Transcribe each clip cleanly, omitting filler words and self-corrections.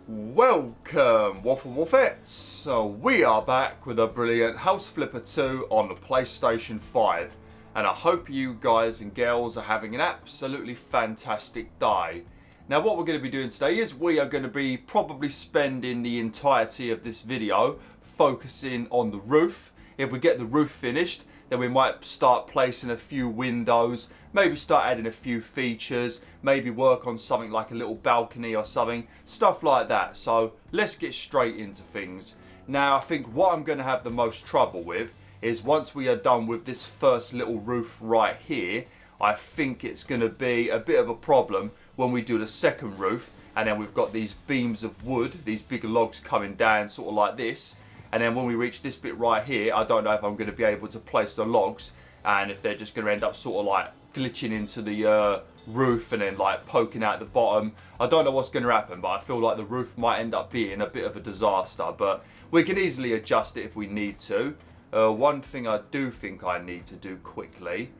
Welcome, WolfTheWolfettes! So we are back with a brilliant House Flipper 2 on the PlayStation 5. And I hope you guys and girls are having an absolutely fantastic day. Now what we're going to be doing today is we are going to be probably spending the entirety of this video focusing on the roof. If we get the roof finished, then we might start placing a few windows, maybe start adding a few features, maybe work on something like a little balcony or something, stuff like that. So let's get straight into things. Now I think what I'm going to have the most trouble with is once we are done with this first little roof right here, I think it's going to be a bit of a problem when we do the second roof, and then we've got these beams of wood, these big logs coming down sort of like this. And then when we reach this bit right here, I don't know if I'm going to be able to place the logs and if they're just going to end up sort of like glitching into the roof and then like poking out the bottom. I don't know what's going to happen, but I feel like the roof might end up being a bit of a disaster. But we can easily adjust it if we need to. One thing I do think I need to do quickly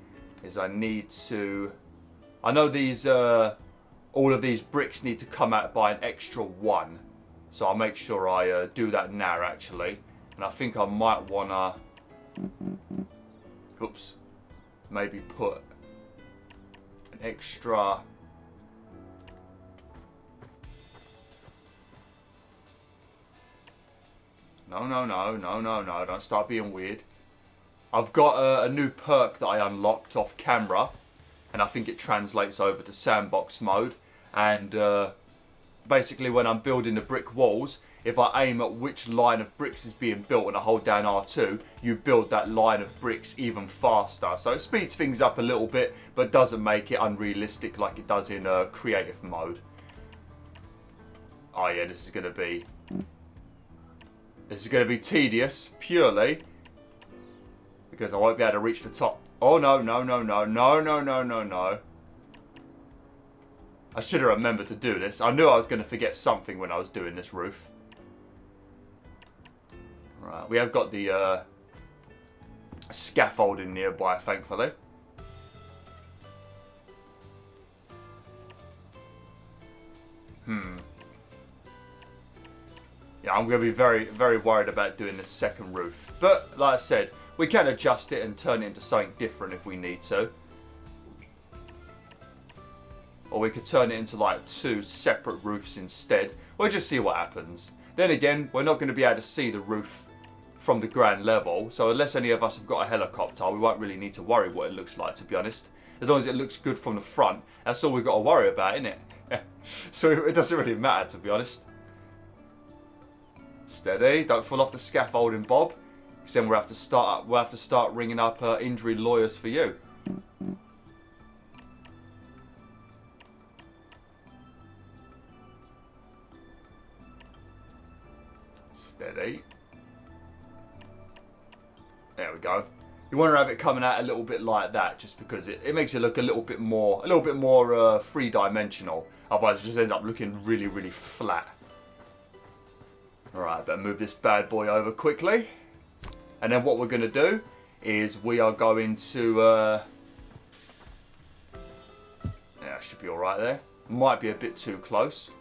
is I know these, all of these bricks need to come out by an extra 1. So I'll make sure I do that now actually. And I think I might want to, maybe put an extra, no, don't start being weird. I've got a new perk that I unlocked off camera, and I think it translates over to sandbox mode. And basically when I'm building the brick walls, if I aim at which line of bricks is being built and I hold down R2, you build that line of bricks even faster. So it speeds things up a little bit, but doesn't make it unrealistic like it does in creative mode. Oh yeah, this is going to be tedious, purely because I won't be able to reach the top. Oh no. I should have remembered to do this. I knew I was going to forget something when I was doing this roof. Right, we have got the scaffolding nearby, thankfully. Yeah, I'm going to be very, very worried about doing this second roof. But, like I said, we can adjust it and turn it into something different if we need to. Or we could turn it into like 2 separate roofs instead. We'll just see what happens. Then again, we're not going to be able to see the roof from the ground level. So unless any of us have got a helicopter, we won't really need to worry what it looks like, to be honest. As long as it looks good from the front, that's all we've got to worry about, isn't it? So it doesn't really matter, to be honest. Steady, don't fall off the scaffolding, Bob. Because then we'll have to start ringing up injury lawyers for you. Steady. There we go. You want to have it coming out a little bit like that, just because it makes it look a little bit more three-dimensional. Otherwise, it just ends up looking really, really flat. All right, better move this bad boy over quickly. And then what we're going to do is we are going to. Yeah, should be all right there. Might be a bit too close.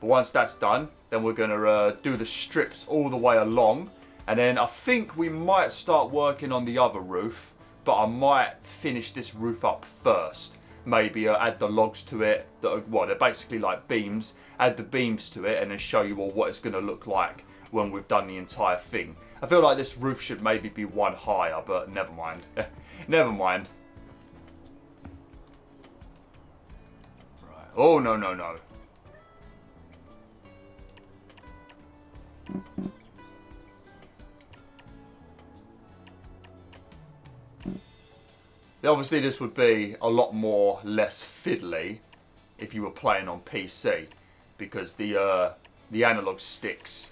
But once that's done, then we're going to do the strips all the way along. And then I think we might start working on the other roof. But I might finish this roof up first. Maybe add the logs to it. Well, they're basically like beams. Add the beams to it and then show you all what it's going to look like when we've done the entire thing. I feel like this roof should maybe be 1 higher, but never mind. Never mind. Right. Oh, no. Obviously this would be a lot more less fiddly if you were playing on PC, because the analog sticks,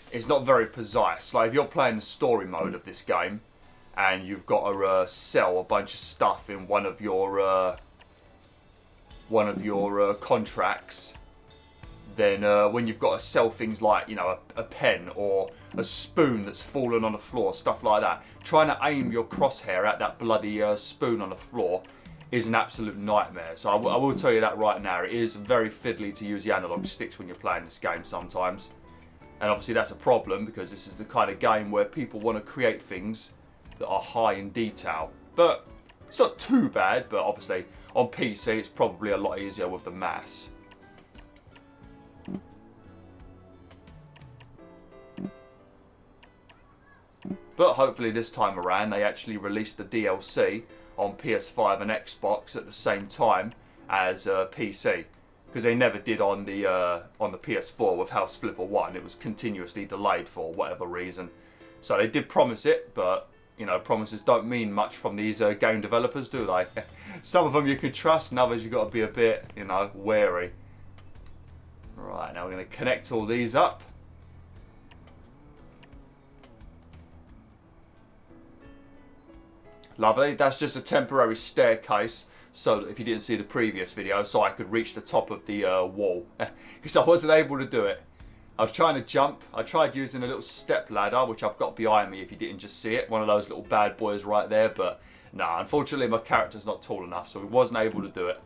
it's not very precise. Like if you're playing the story mode of this game and you've got to sell a bunch of stuff in one of your contracts, then when you've got to sell things like, you know, a pen or a spoon that's fallen on the floor, stuff like that, trying to aim your crosshair at that bloody spoon on the floor is an absolute nightmare. So I will tell you that right now. It is very fiddly to use the analog sticks when you're playing this game sometimes. And obviously that's a problem because this is the kind of game where people want to create things that are high in detail. But it's not too bad, but obviously on PC it's probably a lot easier with the mouse. But hopefully this time around they actually released the DLC on PS5 and Xbox at the same time as PC. Because they never did on the PS4 with House Flipper 1. It was continuously delayed for whatever reason. So they did promise it, but you know, promises don't mean much from these game developers, do they? Some of them you can trust, and others you've got to be a bit, you know, wary. Right, now we're going to connect all these up. Lovely. That's just a temporary staircase, so if you didn't see the previous video, so I could reach the top of the wall. Because I wasn't able to do it. I was trying to jump. I tried using a little step ladder, which I've got behind me if you didn't just see it. One of those little bad boys right there, but nah, unfortunately my character's not tall enough, so he wasn't able to do it.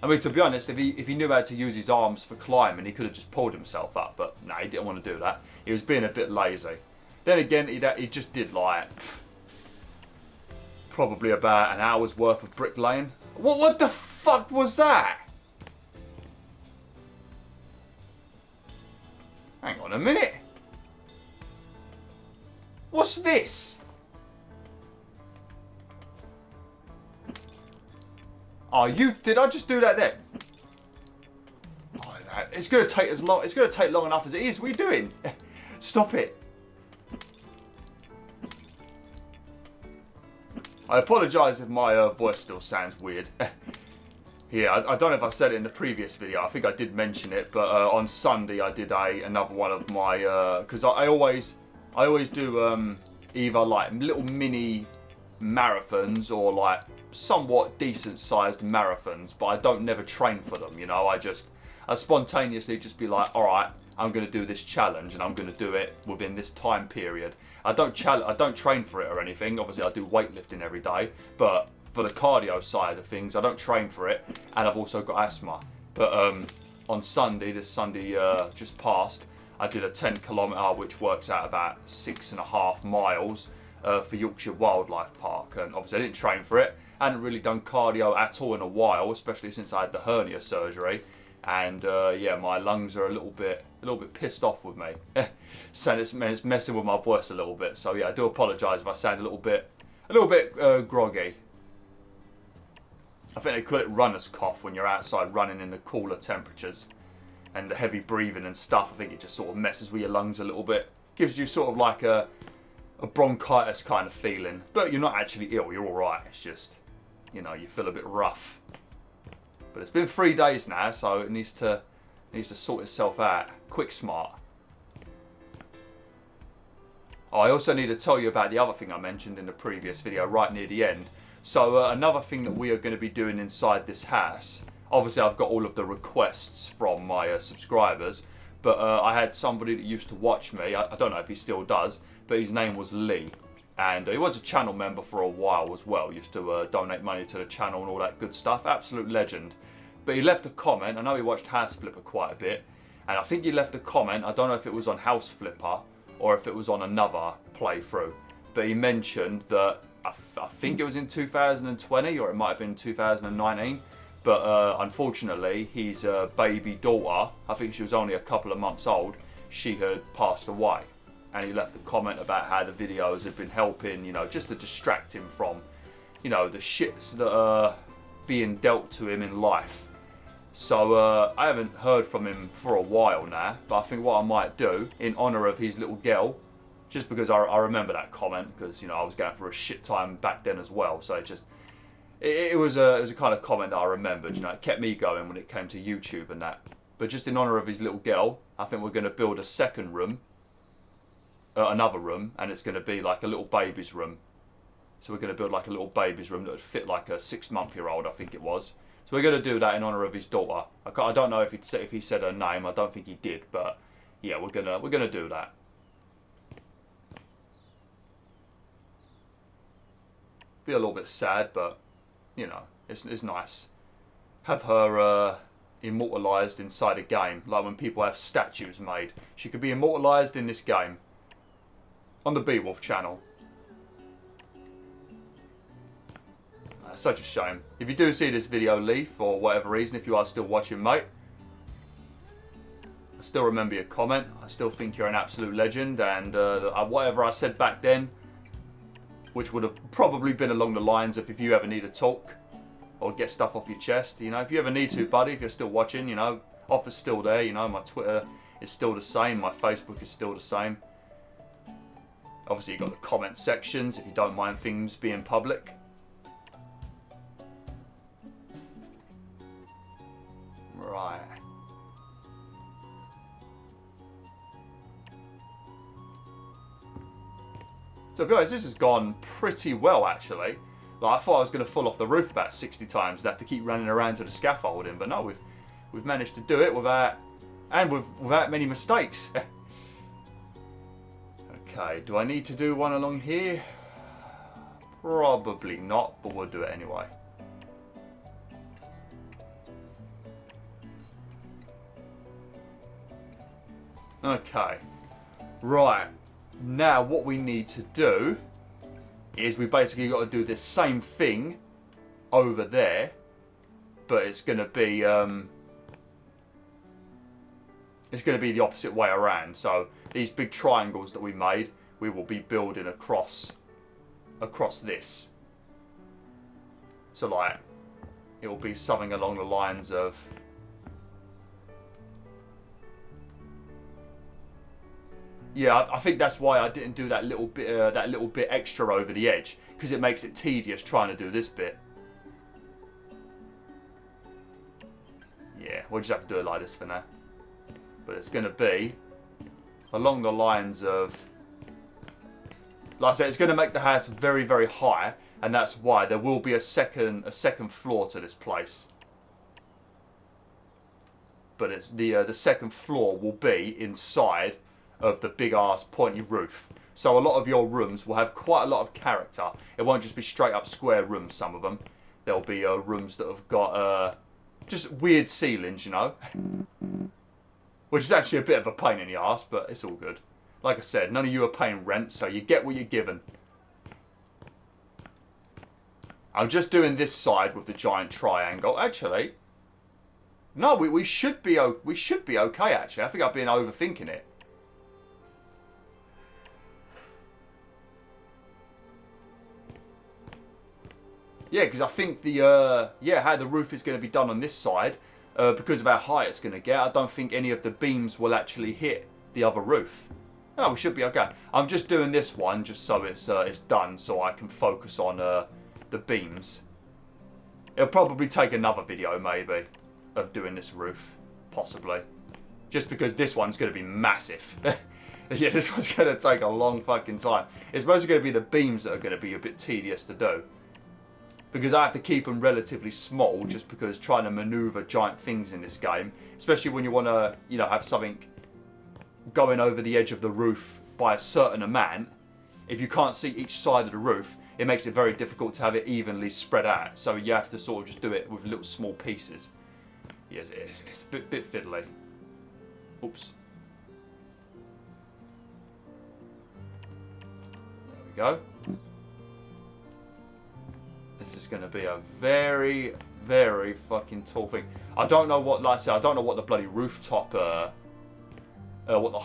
I mean, to be honest, if he knew how to use his arms for climbing, he could have just pulled himself up, but nah, he didn't want to do that. He was being a bit lazy. Then again, he just did like probably about an hour's worth of bricklaying. What the fuck was that? Hang on a minute. What's this? Oh, did I just do that then? Oh, it's gonna take as long. It's gonna take long enough as it is. What are you doing? Stop it. I apologise if my voice still sounds weird. Yeah, I don't know if I said it in the previous video. I think I did mention it, but on Sunday I did another one of my because I always do either like little mini marathons or like somewhat decent sized marathons, but I don't never train for them. You know, I spontaneously just be like, all right, I'm going to do this challenge and I'm going to do it within this time period. I don't train for it or anything. Obviously, I do weightlifting every day, but for the cardio side of things, I don't train for it, and I've also got asthma. But on Sunday, this Sunday just passed, I did a 10 kilometre, which works out about 6.5 miles for Yorkshire Wildlife Park, and obviously I didn't train for it. I hadn't really done cardio at all in a while, especially since I had the hernia surgery. And yeah, my lungs are a little bit pissed off with me. So it's messing with my voice a little bit. So yeah, I do apologise if I sound a little bit groggy. I think they call it runner's cough when you're outside running in the cooler temperatures, and the heavy breathing and stuff. I think it just sort of messes with your lungs a little bit. Gives you sort of like a bronchitis kind of feeling, but you're not actually ill. You're all right. It's just, you know, you feel a bit rough. But it's been 3 days now, so it needs to sort itself out. Quick smart. Oh, I also need to tell you about the other thing I mentioned in the previous video right near the end. So another thing that we are going to be doing inside this house. Obviously, I've got all of the requests from my subscribers, but I had somebody that used to watch me. I don't know if he still does, but his name was Lee. And he was a channel member for a while as well. Used to donate money to the channel and all that good stuff. Absolute legend. But he left a comment. I know he watched House Flipper quite a bit. And I think he left a comment. I don't know if it was on House Flipper or if it was on another playthrough. But he mentioned that, I think it was in 2020 or it might have been 2019. But unfortunately, his baby daughter, I think she was only a couple of months old, she had passed away. And he left a comment about how the videos had been helping, you know, just to distract him from, you know, the shits that are being dealt to him in life. So I haven't heard from him for a while now, but I think what I might do, in honour of his little girl, just because I remember that comment, because, you know, I was going through a shit time back then as well, so it was a kind of comment that I remembered, you know, it kept me going when it came to YouTube and that. But just in honour of his little girl, I think we're going to build a second room, another room, and it's going to be like a little baby's room. So we're going to build like a little baby's room that would fit like a 6-month-year-old, I think it was. So we're going to do that in honour of his daughter. I don't know if he said her name. I don't think he did, but yeah, we're gonna do that. Be a little bit sad, but you know, It's nice. Have her immortalised inside a game, like when people have statues made. She could be immortalised in this game. On the Beowulf channel. Such a shame. If you do see this video, Lee, for whatever reason, if you are still watching, mate, I still remember your comment. I still think you're an absolute legend, and whatever I said back then, which would have probably been along the lines of if you ever need to talk or get stuff off your chest, you know, if you ever need to, buddy, if you're still watching, you know, offer's still there, you know, my Twitter is still the same, my Facebook is still the same. Obviously, you've got the comment sections if you don't mind things being public. Right. So, to be honest, this has gone pretty well, actually. Like, I thought I was going to fall off the roof about 60 times and have to keep running around to the scaffolding, but no, we've managed to do it without many mistakes. Okay, do I need to do one along here? Probably not, but we'll do it anyway. Okay, right, now what we need to do is we basically got to do this same thing over there, but it's going to be the opposite way around. So these big triangles that we made, we will be building across this. So like, it will be something along the lines of, yeah, I think that's why I didn't do that little bit extra over the edge, because it makes it tedious trying to do this bit. Yeah, we'll just have to do it like this for now. But it's going to be along the lines of, like I said, it's going to make the house very, very high, and that's why there will be a second floor to this place. But it's the second floor will be inside of the big ass pointy roof. So a lot of your rooms will have quite a lot of character. It won't just be straight up square rooms, some of them. There'll be rooms that have got just weird ceilings, you know. Which is actually a bit of a pain in the arse, but it's all good. Like I said, none of you are paying rent, so you get what you're given. I'm just doing this side with the giant triangle. Actually, no, we should be okay, actually. I think I've been overthinking it. Yeah, because I think how the roof is going to be done on this side, because of how high it's going to get, I don't think any of the beams will actually hit the other roof. No, we should be okay. I'm just doing this one just so it's done, so I can focus on the beams. It'll probably take another video, maybe, of doing this roof, possibly. Just because this one's going to be massive. Yeah, this one's going to take a long fucking time. It's mostly going to be the beams that are going to be a bit tedious to do. Because I have to keep them relatively small, just because trying to maneuver giant things in this game, especially when you want to, you know, have something going over the edge of the roof by a certain amount, if you can't see each side of the roof, it makes it very difficult to have it evenly spread out. So you have to sort of just do it with little small pieces. Yes, it's a bit fiddly. Oops. There we go. This is going to be a very, very fucking tall thing. I don't know what, like I said, I don't know what the bloody rooftop, what the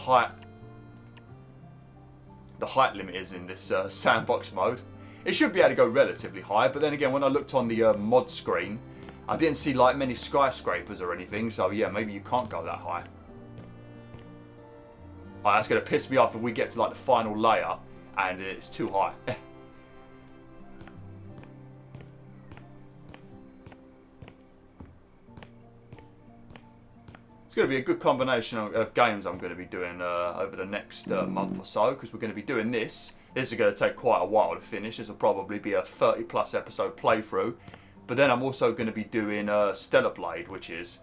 height limit is in this sandbox mode. It should be able to go relatively high, but then again, when I looked on the mod screen, I didn't see like many skyscrapers or anything, so yeah, maybe you can't go that high. Oh, that's going to piss me off if we get to like the final layer and it's too high. It's going to be a good combination of games I'm going to be doing over the next month or so, because we're going to be doing this. This is going to take quite a while to finish. This will probably be a 30 plus episode playthrough. But then I'm also going to be doing Stellar Blade, which is,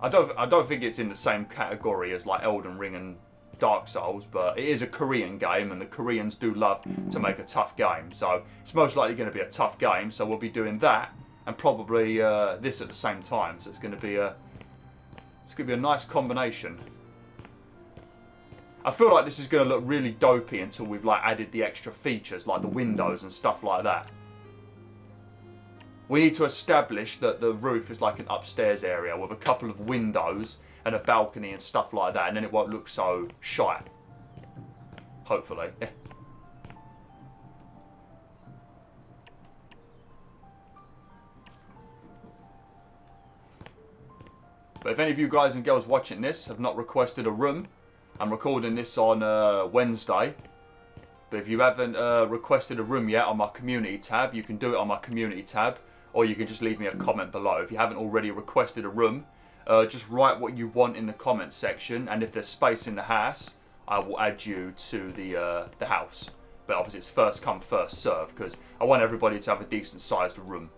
I don't think it's in the same category as like Elden Ring and Dark Souls, but it is a Korean game, and the Koreans do love to make a tough game. So it's most likely going to be a tough game. So we'll be doing that, and probably this at the same time. So it's going to be a nice combination. I feel like this is going to look really dopey until we've like added the extra features like the windows and stuff like that. We need to establish that the roof is like an upstairs area with a couple of windows and a balcony and stuff like that, and then it won't look so shite. Hopefully. But if any of you guys and girls watching this have not requested a room, I'm recording this on Wednesday. But if you haven't requested a room yet on my community tab, you can do it on my community tab. Or you can just leave me a comment below. If you haven't already requested a room, just write what you want in the comment section. And if there's space in the house, I will add you to the house. But obviously it's first come, first serve. Because I want everybody to have a decent sized room.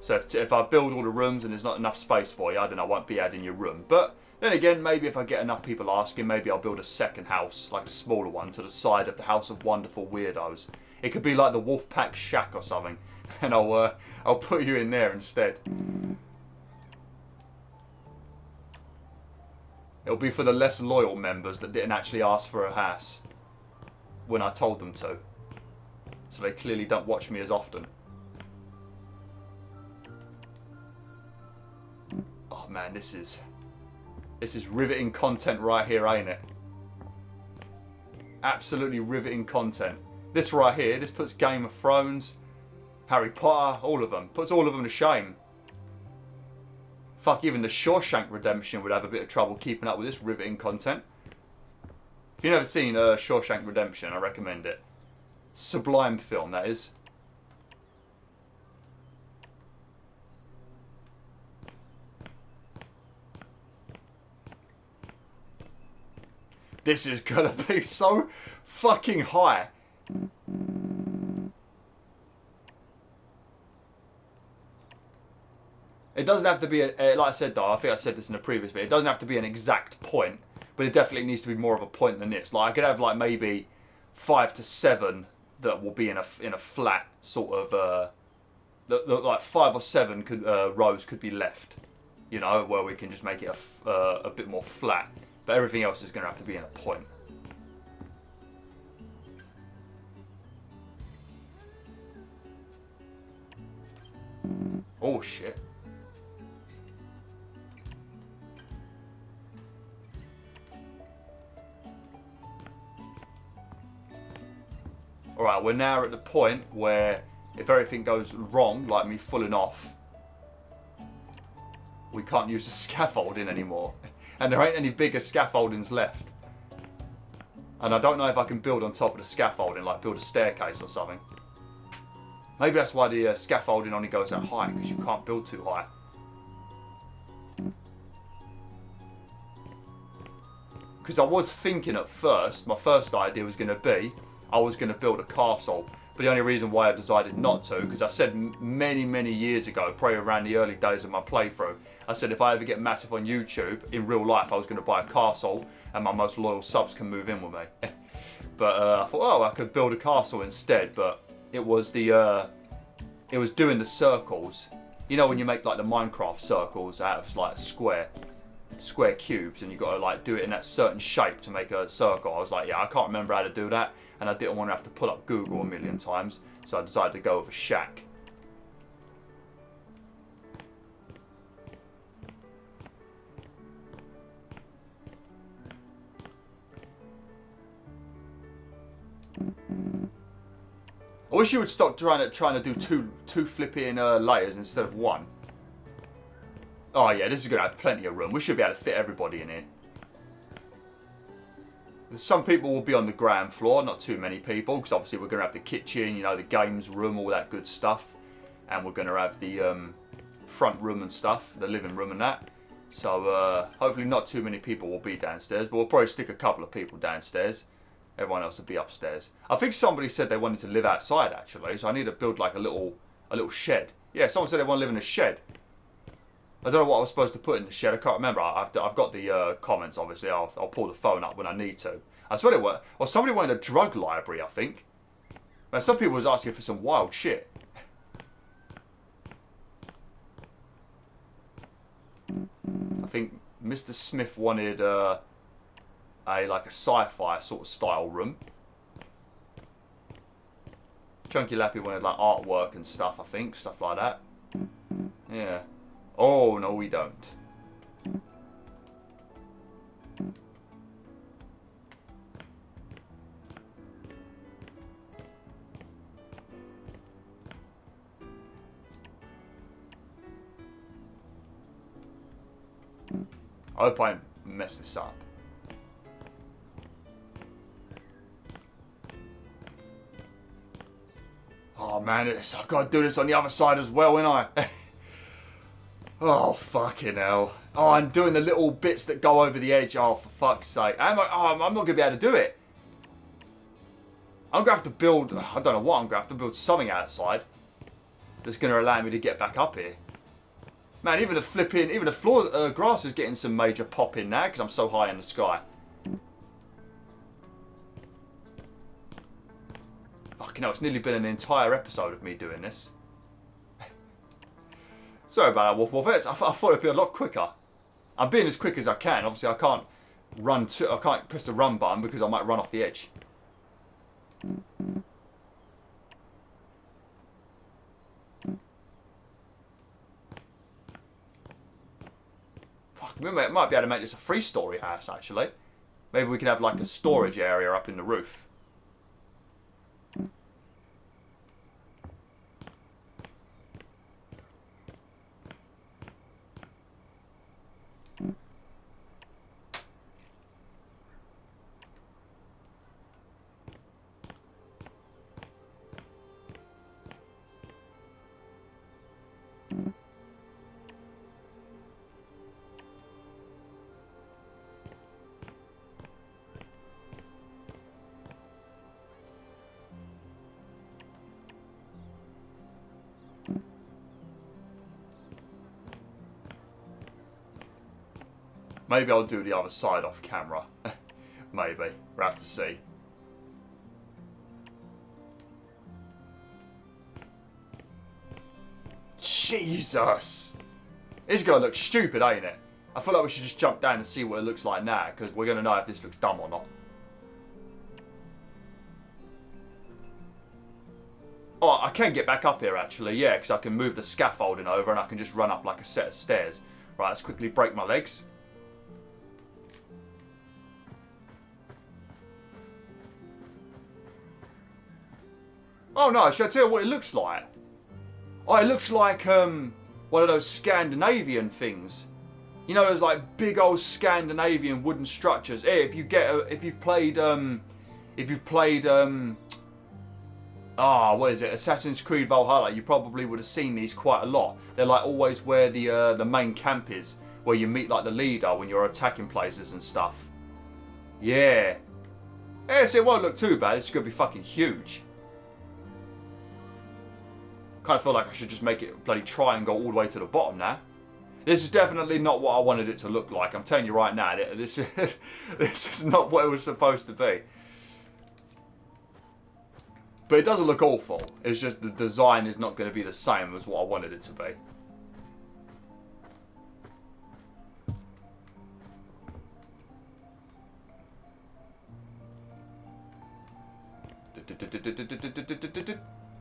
So if I build all the rooms and there's not enough space for you, I don't know, I won't be adding your room. But then again, maybe if I get enough people asking, maybe I'll build a second house, like a smaller one, to the side of the House of Wonderful Weirdos. It could be like the Wolfpack Shack or something. And I'll put you in there instead. It'll be for the less loyal members that didn't actually ask for a house when I told them to. So they clearly don't watch me as often. Oh man, this is riveting content right here, ain't it? Absolutely riveting content. This right here, this puts Game of Thrones, Harry Potter, all of them. Puts all of them to shame. Fuck, even the Shawshank Redemption would have a bit of trouble keeping up with this riveting content. If you've never seen Shawshank Redemption, I recommend it. Sublime film, that is. This is gonna be so fucking high. It doesn't have to be, like I said though, I think I said this in a previous video, it doesn't have to be an exact point, but it definitely needs to be more of a point than this. Like I could have like maybe 5 to 7 that will be in a flat sort of, like 5 or 7 rows could be left, you know, where we can just make it a bit more flat. But everything else is going to have to be in a point. Oh shit. Alright, we're now at the point where if everything goes wrong, like me falling off, we can't use the scaffolding anymore. And there ain't any bigger scaffoldings left. And I don't know if I can build on top of the scaffolding, like build a staircase or something. Maybe that's why the scaffolding only goes that high, because you can't build too high. Because I was thinking at first, my first idea was going to be, I was going to build a castle. But the only reason why I decided not to, because I said many years ago, probably around the early days of my playthrough, I said if I ever get massive on YouTube, in real life, I was going to buy a castle and my most loyal subs can move in with me. But I thought, oh, I could build a castle instead, but it was the, it was doing the circles. You know when you make like the Minecraft circles out of like square cubes and you got to like do it in that certain shape to make a circle. I was like, yeah, I can't remember how to do that. And I didn't want to have to pull up Google a million times, so I decided to go with a shack. I wish you would stop trying to do two flipping layers instead of one. Oh yeah, this is going to have plenty of room. We should be able to fit everybody in here. Some people will be on the ground floor, not too many people, because obviously we're going to have the kitchen, you know, the games room, all that good stuff. And we're going to have the front room and stuff, the living room and that. So hopefully not too many people will be downstairs, but we'll probably stick a couple of people downstairs. Everyone else will be upstairs. I think somebody said they wanted to live outside actually, so I need to build like a little shed. Yeah, someone said they want to live in a shed. I don't know what I was supposed to put in the shed. I can't remember. I've got the comments, obviously. I'll pull the phone up when I need to. I swear it was. Or somebody wanted a drug library, I think. Man, some people was asking for some wild shit. think Mr. Smith wanted like a sci-fi sort of style room. Chunky Lappy wanted like artwork and stuff, I think, stuff like that. Yeah. Oh no, we don't. I hope I messed this up. Oh man, I've got to do this on the other side as well, ain't I? Oh fucking hell. Oh, I'm doing the little bits that go over the edge. Oh, for fuck's sake. I'm not going to be able to do it. I'm going to have to build, I don't know what, I'm going to have to build something outside that's going to allow me to get back up here. Man, even the floor, grass is getting some major pop in now because I'm so high in the sky. Fucking hell, it's nearly been an entire episode of me doing this. Sorry about that, Wolf. I thought it'd be a lot quicker. I'm being as quick as I can. Obviously, I can't press the run button because I might run off the edge. We might be able to make this a 3-story house, actually. Maybe we can have like a storage area up in the roof. Maybe I'll do the other side off camera. Maybe. We'll have to see. Jesus! It's going to look stupid, ain't it? I feel like we should just jump down and see what it looks like now, because we're going to know if this looks dumb or not. Oh, I can get back up here, actually, yeah, because I can move the scaffolding over and I can just run up like a set of stairs. Right, let's quickly break my legs. Oh no, should I tell you what it looks like? Oh, it looks like one of those Scandinavian things. You know those like big old Scandinavian wooden structures. Hey, if you've played what is it? Assassin's Creed Valhalla, you probably would have seen these quite a lot. They're like always where the main camp is, where you meet like the leader when you're attacking places and stuff. Yeah. Yeah, so it won't look too bad, it's gonna be fucking huge. Kind of feel like I should just make it a bloody triangle all the way to the bottom now. This is definitely not what I wanted it to look like. I'm telling you right now, this is not what it was supposed to be. But it doesn't look awful. It's just the design is not going to be the same as what I wanted it to be.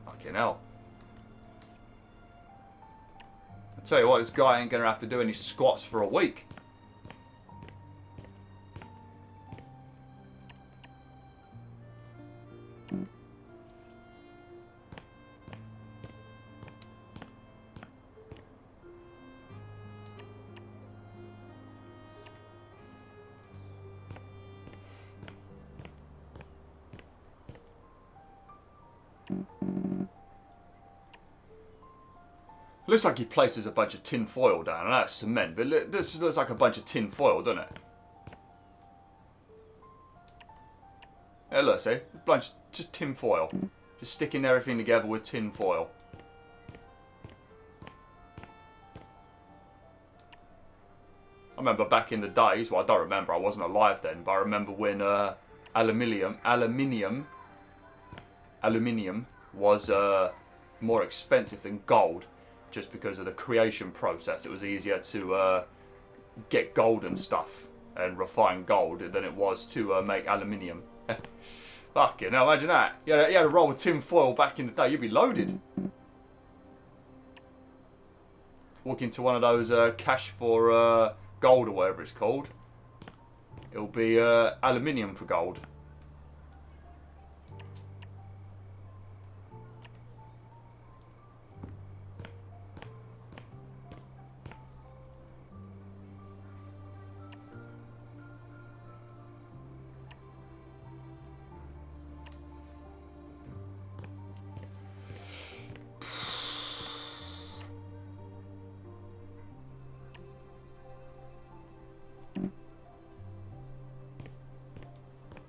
Fucking hell. Tell you what, this guy ain't gonna have to do any squats for a week. Looks like he places a bunch of tin foil down, and that's cement, but this looks like a bunch of tin foil, doesn't it? Yeah, look, see? A bunch, just tin foil. Just sticking everything together with tin foil. I remember back in the days, well I don't remember, I wasn't alive then, but I remember when aluminium was more expensive than gold. Just because of the creation process, it was easier to get gold and stuff and refine gold than it was to make aluminium. Fucking hell, imagine that. You had a roll of tin foil back in the day, you'd be loaded. Walk into one of those cash for gold or whatever it's called. It'll be aluminium for gold.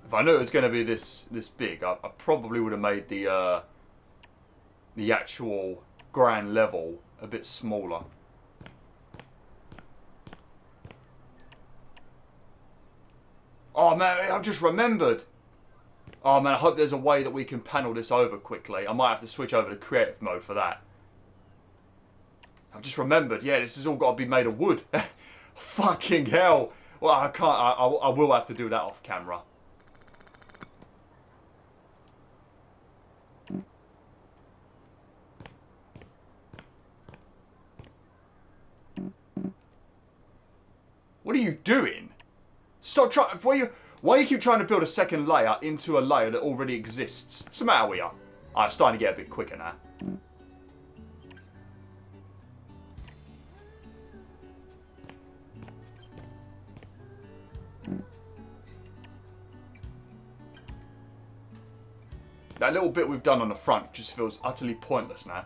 If I knew it was going to be this big, I probably would have made the actual ground level a bit smaller. Oh man, I've just remembered. Oh man, I hope there's a way that we can panel this over quickly. I might have to switch over to creative mode for that. I've just remembered, yeah, this has all got to be made of wood. Fucking hell. Well, I can't, I will have to do that off camera. What are you doing? Stop trying. Why you keep trying to build a second layer into a layer that already exists? What's the matter with you? It's starting to get a bit quicker now. That little bit we've done on the front just feels utterly pointless now.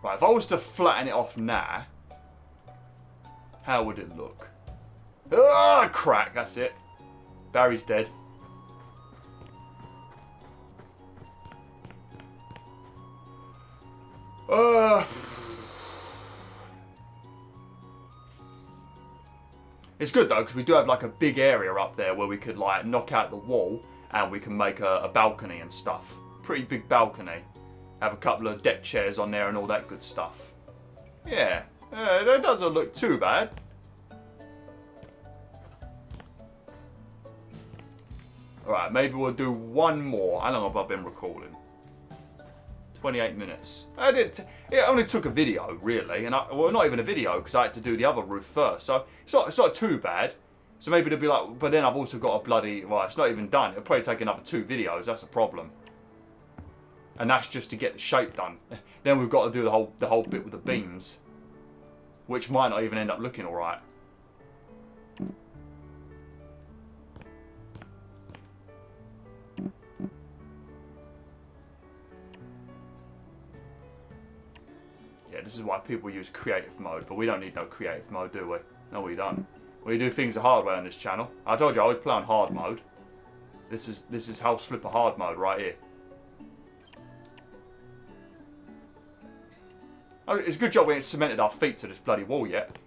Right, if I was to flatten it off now, how would it look? Ah, crack, that's it. Barry's dead. It's good though, because we do have like a big area up there where we could like knock out the wall and we can make a balcony and stuff. Pretty big balcony. Have a couple of deck chairs on there and all that good stuff. Yeah, that doesn't look too bad. Alright, maybe we'll do one more. How long have I been recording? 28 minutes. It only took a video, really. And well, not even a video, because I had to do the other roof first. So it's not too bad. So maybe it'll be like, but then I've also got a bloody, well, it's not even done. It'll probably take another 2 videos. That's a problem. And that's just to get the shape done. Then we've got to do the whole bit with the beams, which might not even end up looking alright. Yeah, this is why people use creative mode, but we don't need no creative mode, do we? No, we don't. We do things the hard way on this channel. I told you I always play on hard mode. This is House Flipper hard mode right here. Oh, it's a good job we ain't cemented our feet to this bloody wall yet.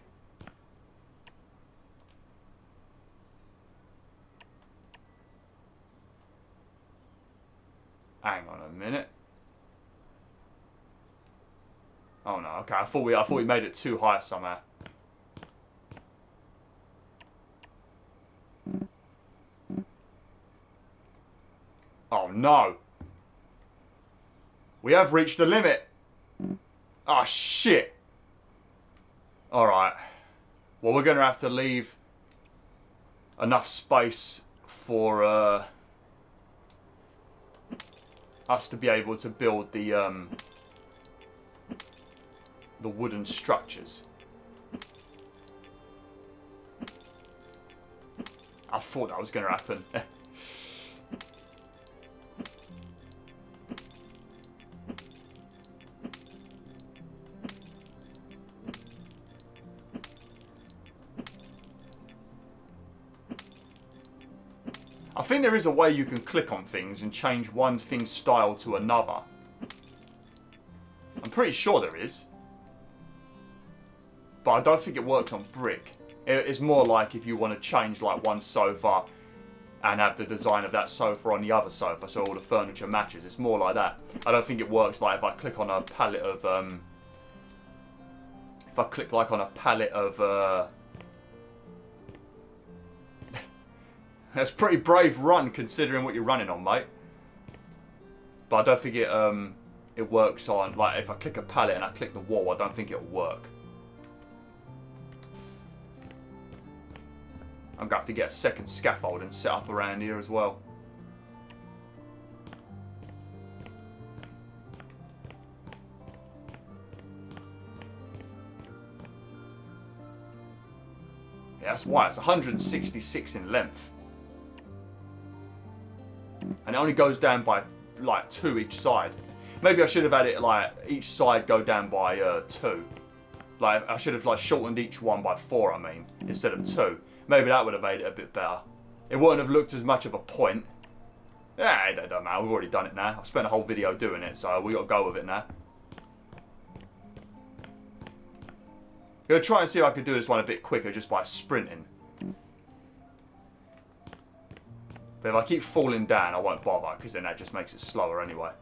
Hang on a minute. Oh no, okay, I thought we made it too high somehow. Oh no. We have reached the limit. Oh shit. Alright. Well, we're going to have to leave enough space for us to be able to build the wooden structures. I thought that was going to happen. I think there is a way you can click on things and change one thing's style to another. I'm pretty sure there is. But I don't think it works on brick. It's more like if you want to change like one sofa and have the design of that sofa on the other sofa so all the furniture matches. It's more like that. I don't think it works like if I click on a palette of if I click like on a palette of that's a pretty brave run considering what you're running on, mate. But I don't think it works on, like, if I click a palette and I click the wall, I don't think it'll work. I'm going to have to get a second scaffold and set up around here as well. Yeah, that's why. It's 166 in length. And it only goes down by, like, 2 each side. Maybe I should have had it, like, each side go down by 2. Like, I should have, like, shortened each one by 4, I mean, instead of 2. Maybe that would have made it a bit better. It wouldn't have looked as much of a point. Yeah, it don't matter. We've already done it now. I've spent a whole video doing it, so we got to go with it now. I'm going to try and see if I can do this one a bit quicker just by sprinting. But if I keep falling down, I won't bother, because then that just makes it slower anyway.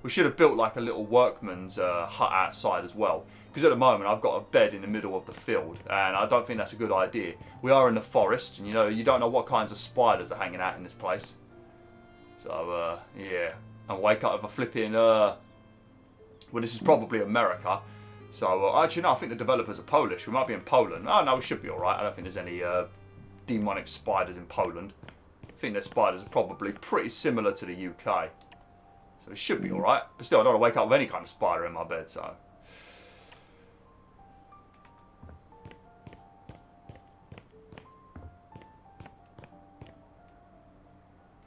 We should have built like a little workman's hut outside as well. Because at the moment I've got a bed in the middle of the field, and I don't think that's a good idea. We are in the forest, and you don't know what kinds of spiders are hanging out in this place. So, yeah. And wake up with a flipping, well, this is probably America. So, actually, no, I think the developers are Polish. We might be in Poland. Oh, no, we should be alright. I don't think there's any demonic spiders in Poland. I think their spiders are probably pretty similar to the UK. So it should be alright. But still, I don't want to wake up with any kind of spider in my bed, so.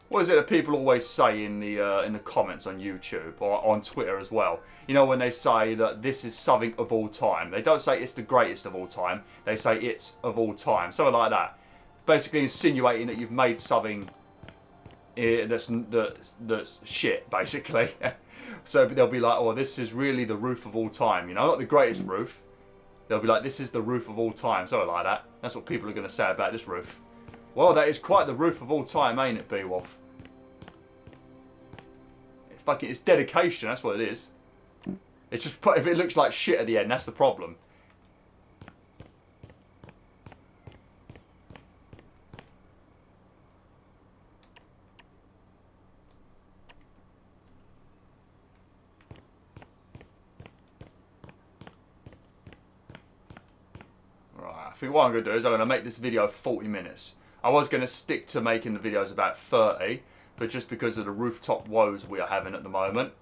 What is it that people always say in the comments on YouTube or on Twitter as well? You know, when they say that this is something of all time. They don't say it's the greatest of all time. They say it's of all time. Something like that. Basically insinuating that you've made something that's shit, basically. So they'll be like, oh, this is really the roof of all time. You know, not the greatest roof. They'll be like, this is the roof of all time. Something like that. That's what people are going to say about this roof. Well, that is quite the roof of all time, ain't it, BwolfTheWolf? It's fucking, it's dedication, that's what it is. It's just, if it looks like shit at the end, that's the problem. Right, I think what I'm going to do is I'm going to make this video 40 minutes. I was going to stick to making the videos about 30, but just because of the rooftop woes we are having at the moment,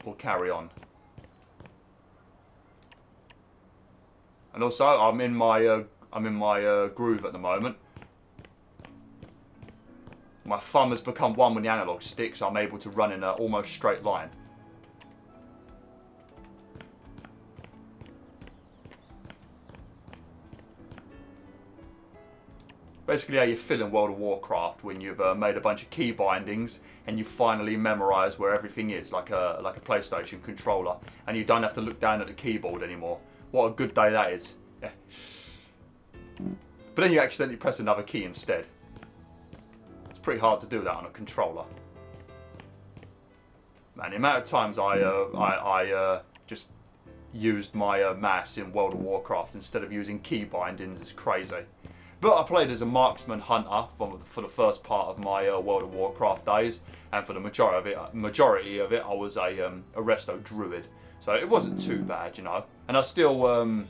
we'll carry on. And also, I'm in my groove at the moment. My thumb has become one with the analog stick, so I'm able to run in an almost straight line. Basically how you feel in World of Warcraft when you've made a bunch of key bindings and you finally memorise where everything is, like a PlayStation controller, and you don't have to look down at the keyboard anymore. What a good day that is. Yeah. But then you accidentally press another key instead. It's pretty hard to do that on a controller. Man, the amount of times I just used my mouse in World of Warcraft instead of using key bindings is crazy. But I played as a marksman hunter for the first part of my World of Warcraft days, and for the majority of it I was a resto druid. So it wasn't too bad, you know. And I still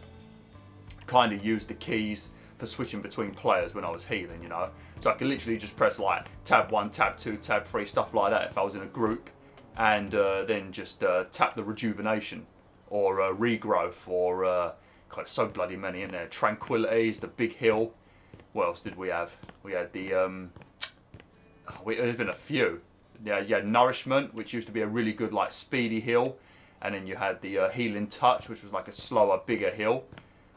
kind of used the keys for switching between players when I was healing, you know. So I could literally just press like tab 1, tab 2, tab 3, stuff like that if I was in a group, and then just tap the rejuvenation or regrowth or God, so bloody many in there. Tranquilities, the big heal. What else did we have? We had the there's been a few. Yeah, you had nourishment, which used to be a really good like speedy heal, and then you had the healing touch, which was like a slower, bigger heal.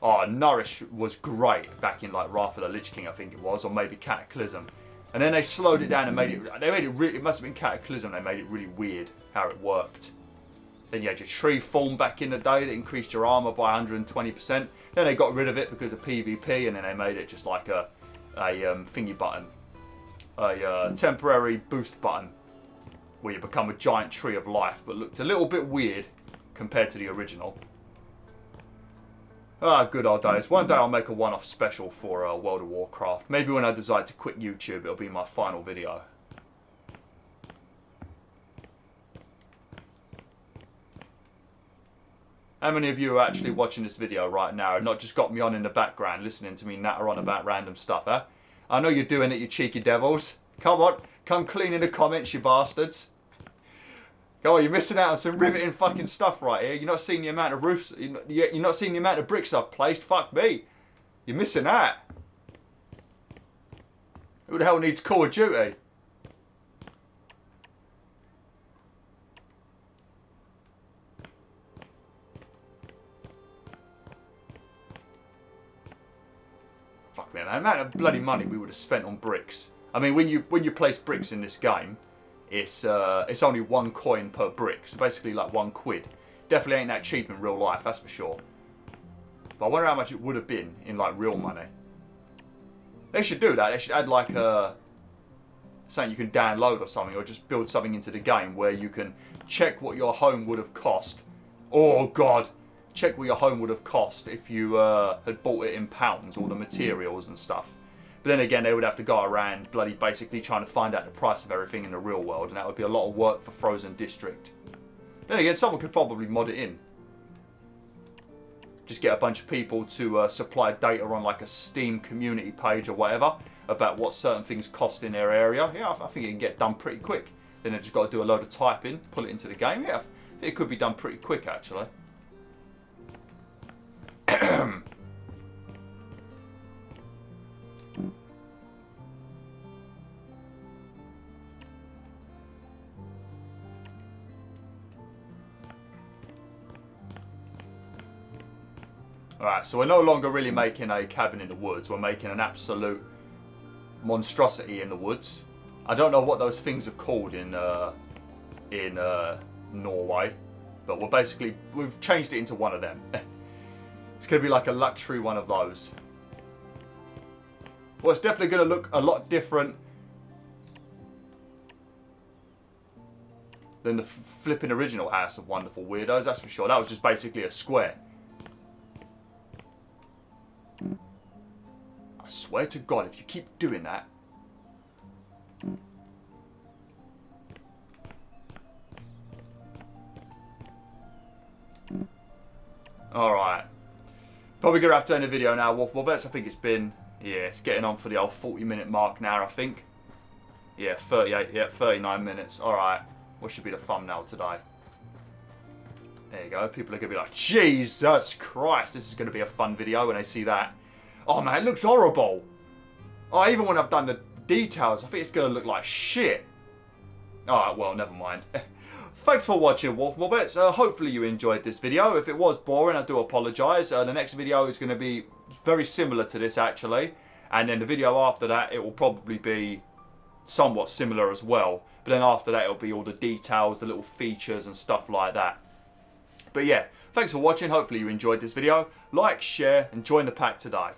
Oh, nourish was great back in like Wrath of the Lich King, I think it was, or maybe Cataclysm. And then they slowed it down and made it. They made it really. It must have been Cataclysm. They made it really weird how it worked. Then you had your tree form back in the day that increased your armor by 120%. Then they got rid of it because of PvP, and then they made it just like a thingy button, a temporary boost button, where you become a giant tree of life, but looked a little bit weird compared to the original. Ah, good old days. One day I'll make a one-off special for World of Warcraft. Maybe when I decide to quit YouTube, it'll be my final video. How many of you are actually watching this video right now and not just got me on in the background listening to me natter on about random stuff, huh? I know you're doing it, you cheeky devils. Come on, come clean in the comments, you bastards. Go on, you're missing out on some riveting fucking stuff right here. You're not seeing the amount of roofs, you're not seeing the amount of bricks I've placed. Fuck me. You're missing out. Who the hell needs Call of Duty? Fuck me, man. The amount of bloody money we would have spent on bricks. I mean, when you place bricks in this game, it's only 1 coin per brick, so basically like £1. Definitely ain't that cheap in real life, that's for sure. But I wonder how much it would have been in like real money. They should do that. They should add like something you can download or something, or just build something into the game where you can check what your home would have cost. Oh god, check what your home would have cost if you had bought it in pounds, all the materials and stuff. But then again, they would have to go around bloody basically trying to find out the price of everything in the real world, and that would be a lot of work for Frozen District. Then again, someone could probably mod it in. Just get a bunch of people to supply data on like a Steam community page or whatever about what certain things cost in their area. Yeah, I think it can get done pretty quick. Then they just got to do a load of typing, pull it into the game. Yeah, I think it could be done pretty quick actually. Alright, so we're no longer really making a cabin in the woods. We're making an absolute monstrosity in the woods. I don't know what those things are called in Norway, but we've changed it into one of them. It's going to be like a luxury one of those. Well, it's definitely going to look a lot different than the flipping original House of Wonderful Weirdos, that's for sure. That was just basically a square. I swear to God, if you keep doing that. Alright. Probably going to have to end the video now, WolfTheWolf. I think it's been, yeah, it's getting on for the old 40-minute mark now, I think. Yeah, 39 minutes. Alright. What should be the thumbnail today? There you go. People are going to be like, Jesus Christ, this is going to be a fun video when they see that. Oh man, it looks horrible. Oh, even when I've done the details, I think it's going to look like shit. Alright, well, never mind. Thanks for watching, WolfTheWolf. Hopefully you enjoyed this video. If it was boring, I do apologise. The next video is going to be very similar to this, actually. And then the video after that, it will probably be somewhat similar as well. But then after that, it'll be all the details, the little features and stuff like that. But yeah, thanks for watching. Hopefully you enjoyed this video. Like, share, and join the pack today.